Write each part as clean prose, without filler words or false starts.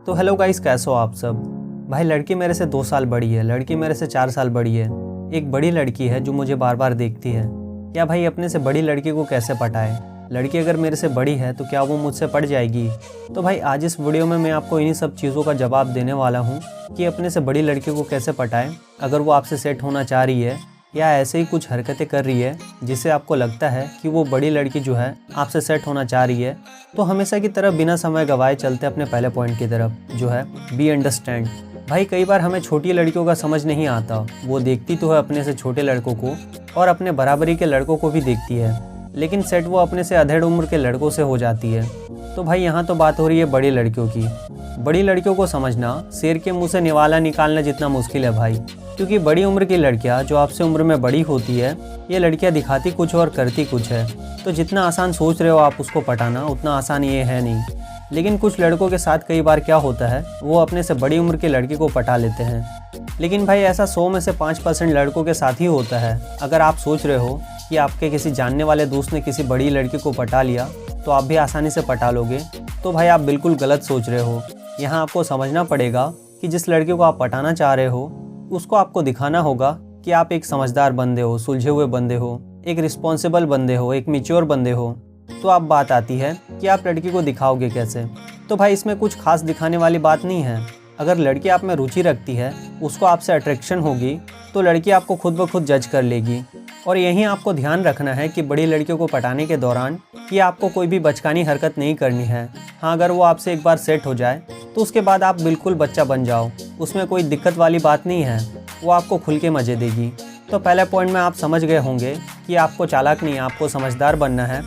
तो hello guys, कैसे हो आप सब। भाई लड़की मेरे से 2 साल बड़ी है, लड़की मेरे से 4 साल बड़ी है। एक बड़ी लड़की है जो मुझे बार बार देखती है। क्या भाई अपने से बड़ी लड़की को कैसे पटाए। लड़की अगर मेरे से बड़ी है तो क्या वो मुझसे पट जाएगी। तो भाई आज इस वीडियो में मैं आपको इन्हीं सब चीज़ों का जवाब देने वाला हूँ कि अपने से बड़ी लड़की को कैसे पटाएं अगर वो आपसे सेट होना चाह रही है या ऐसे ही कुछ हरकतें कर रही है जिससे आपको लगता है कि वो बड़ी लड़की जो है आपसे सेट होना चाह रही है। तो हमेशा की तरफ बिना समय गवाए चलते अपने पहले पॉइंट की तरफ, जो है बी अंडरस्टैंड। भाई कई बार हमें छोटी लड़कियों का समझ नहीं आता। वो देखती तो है अपने से छोटे लड़कों को और अपने बराबरी के लड़कों को भी देखती है, लेकिन सेट वो अपने से अधेड़ उम्र के लड़कों से हो जाती है। तो भाई यहाँ तो बात हो रही है बड़ी लड़कियों की। बड़ी लड़कियों को समझना शेर के मुंह से निवाला निकालना जितना मुश्किल है भाई, क्योंकि बड़ी उम्र की लड़कियाँ जो आपसे उम्र में बड़ी होती है, ये लड़कियाँ दिखाती कुछ और करती कुछ है। तो जितना आसान सोच रहे हो आप उसको पटाना, उतना आसान ये है नहीं। लेकिन कुछ लड़कों के साथ कई बार क्या होता है, वो अपने से बड़ी उम्र की लड़की को पटा लेते हैं। लेकिन भाई ऐसा 100 में से 5% लड़कों के साथ ही होता है। अगर आप सोच रहे हो कि आपके किसी जानने वाले दोस्त ने किसी बड़ी लड़की को पटा लिया तो आप भी आसानी से पटा लोगे, तो भाई आप बिल्कुल गलत सोच रहे हो। यहाँ आपको समझना पड़ेगा कि जिस लड़की को आप पटाना चाह रहे हो उसको आपको दिखाना होगा कि आप एक समझदार बंदे हो, सुलझे हुए बंदे हो, एक रिस्पॉन्सिबल बंदे हो, एक मैच्योर बंदे हो। तो अब बात आती है कि आप लड़की को दिखाओगे कैसे। तो भाई इसमें कुछ खास दिखाने वाली बात नहीं है। अगर लड़की आप में रुचि रखती है, उसको आपसे अट्रैक्शन होगी, तो लड़की आपको खुद ब खुद जज कर लेगी। और यहीं आपको ध्यान रखना है कि बड़ी लड़कियों को पटाने के दौरान कि आपको कोई भी बचकानी हरकत नहीं करनी है। हाँ, अगर वो आपसे एक बार सेट हो जाए तो उसके बाद आप बिल्कुल बच्चा बन जाओ, उसमें कोई दिक्कत वाली बात नहीं है। वो आपको खुल के मज़े देगी। तो पहले पॉइंट में आप समझ गए होंगे कि आपको चालाक नहीं, आपको समझदार बनना है।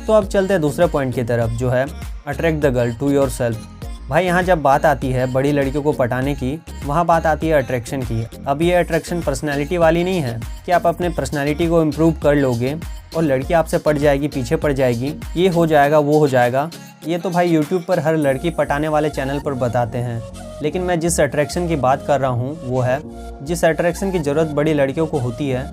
तो अब चलते हैं दूसरे पॉइंट की तरफ, जो है attract the girl to yourself. भाई यहाँ जब बात आती है बड़ी लड़कियों को पटाने की, वहाँ बात आती है अट्रैक्शन की। अब ये अट्रैक्शन पर्सनैलिटी वाली नहीं है कि आप अपने पर्सनैलिटी को इम्प्रूव कर लोगे और लड़की आपसे पट जाएगी, पीछे पड़ जाएगी, ये हो जाएगा, वो हो जाएगा। ये तो भाई यूट्यूब पर हर लड़की पटाने वाले चैनल पर बताते हैं। लेकिन मैं जिस अट्रैक्शन की बात कर रहा हूँ वो है जिस अट्रैक्शन की ज़रूरत बड़ी लड़कियों को होती है।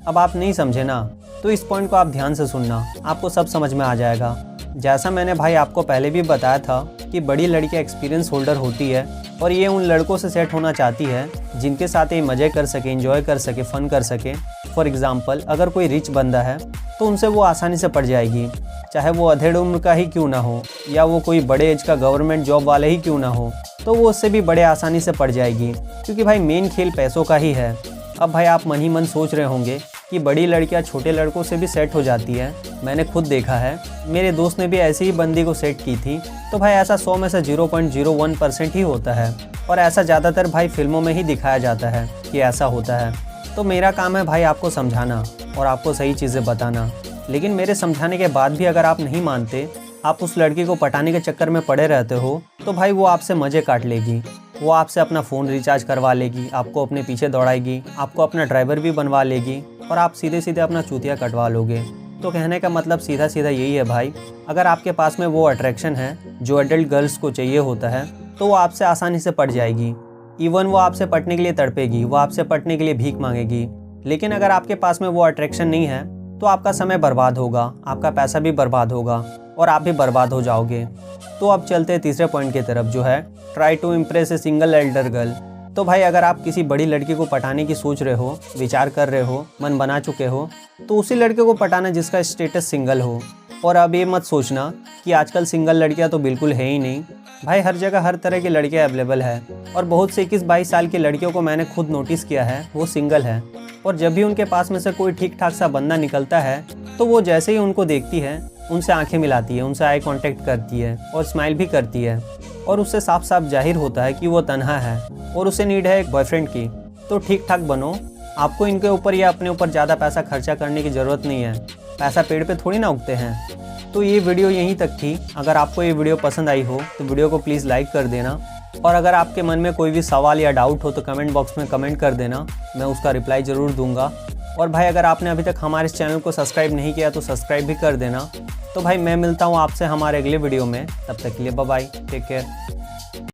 अब आप नहीं समझे ना, तो इस पॉइंट को आप ध्यान से सुनना, आपको सब समझ में आ जाएगा। जैसा मैंने भाई आपको पहले भी बताया था कि बड़ी लड़कियाँ एक्सपीरियंस होल्डर होती है और ये उन लड़कों से सेट होना चाहती है जिनके साथ ये मज़े कर सके, एंजॉय कर सके, फ़न कर सके। फॉर एग्ज़ाम्पल, अगर कोई रिच बंदा है तो उनसे वो आसानी से पट जाएगी, चाहे वो अधेड़ उम्र का ही क्यों ना हो या वो कोई बड़े एज का गवर्नमेंट जॉब वाले ही क्यों ना हो, तो वो उससे भी बड़े आसानी से पट जाएगी, क्योंकि भाई मेन खेल पैसों का ही है। अब भाई आप मन ही मन सोच रहे होंगे कि बड़ी लड़कियां छोटे लड़कों से भी सेट हो जाती है। मैंने खुद देखा है, मेरे दोस्त ने भी ऐसी ही बंदी को सेट की थी। तो भाई ऐसा 100 में से 0.01% ही होता है और ऐसा ज़्यादातर भाई फिल्मों में ही दिखाया जाता है कि ऐसा होता है। तो मेरा काम है भाई आपको समझाना और आपको सही चीज़ें बताना। लेकिन मेरे समझाने के बाद भी अगर आप नहीं मानते, आप उस लड़की को पटाने के चक्कर में पड़े रहते हो, तो भाई वो आपसे मज़े काट लेगी। वो आपसे अपना फ़ोन रिचार्ज करवा लेगी, आपको अपने पीछे दौड़ाएगी, आपको अपना ड्राइवर भी बनवा लेगी और आप सीधे सीधे अपना चूतिया कटवा लोगे। तो कहने का मतलब सीधा सीधा यही है भाई, अगर आपके पास में वो अट्रैक्शन है जो एडल्ट गर्ल्स को चाहिए होता है, तो वो आपसे आसानी से पट जाएगी। इवन वो आपसे पटने के लिए तड़पेगी, वो आपसे पटने के लिए भीख मांगेगी। लेकिन अगर आपके पास में वो अट्रैक्शन नहीं है तो आपका समय बर्बाद होगा, आपका पैसा भी बर्बाद होगा और आप भी बर्बाद हो जाओगे। तो अब चलते हैं तीसरे पॉइंट की तरफ, जो है try to impress a single elder girl. तो भाई अगर आप किसी बड़ी लड़की को पटाने की सोच रहे हो, विचार कर रहे हो, मन बना चुके हो, तो उसी लड़के को पटाना जिसका स्टेटस सिंगल हो। और अब ये मत सोचना कि आजकल सिंगल लड़कियां तो बिल्कुल है ही नहीं। भाई हर जगह हर तरह की लड़कियां अवेलेबल है और बहुत से 21-22 साल की लड़कियों को मैंने खुद नोटिस किया है, वो सिंगल है। और जब भी उनके पास में से कोई ठीक ठाक सा बंदा निकलता है तो वो जैसे ही उनको देखती है उनसे आंखें मिलाती है, उनसे आई कांटेक्ट करती है और स्माइल भी करती है। और उससे साफ साफ जाहिर होता है कि वो तन्हा है और उसे नीड है एक बॉयफ्रेंड की। तो ठीक ठाक बनो, आपको इनके ऊपर या अपने ऊपर ज़्यादा पैसा खर्चा करने की ज़रूरत नहीं है। पैसा पेड़ पे थोड़ी ना उगते हैं। तो ये वीडियो यहीं तक थी। अगर आपको ये वीडियो पसंद आई हो तो वीडियो को प्लीज़ लाइक कर देना और अगर आपके मन में कोई भी सवाल या डाउट हो तो कमेंट बॉक्स में कमेंट कर देना, मैं उसका रिप्लाई ज़रूर दूंगा। और भाई अगर आपने अभी तक हमारे इस चैनल को सब्सक्राइब नहीं किया तो सब्सक्राइब भी कर देना। तो भाई मैं मिलता हूँ आपसे हमारे अगले वीडियो में, तब तक के लिए बाय बाय, टेक केयर।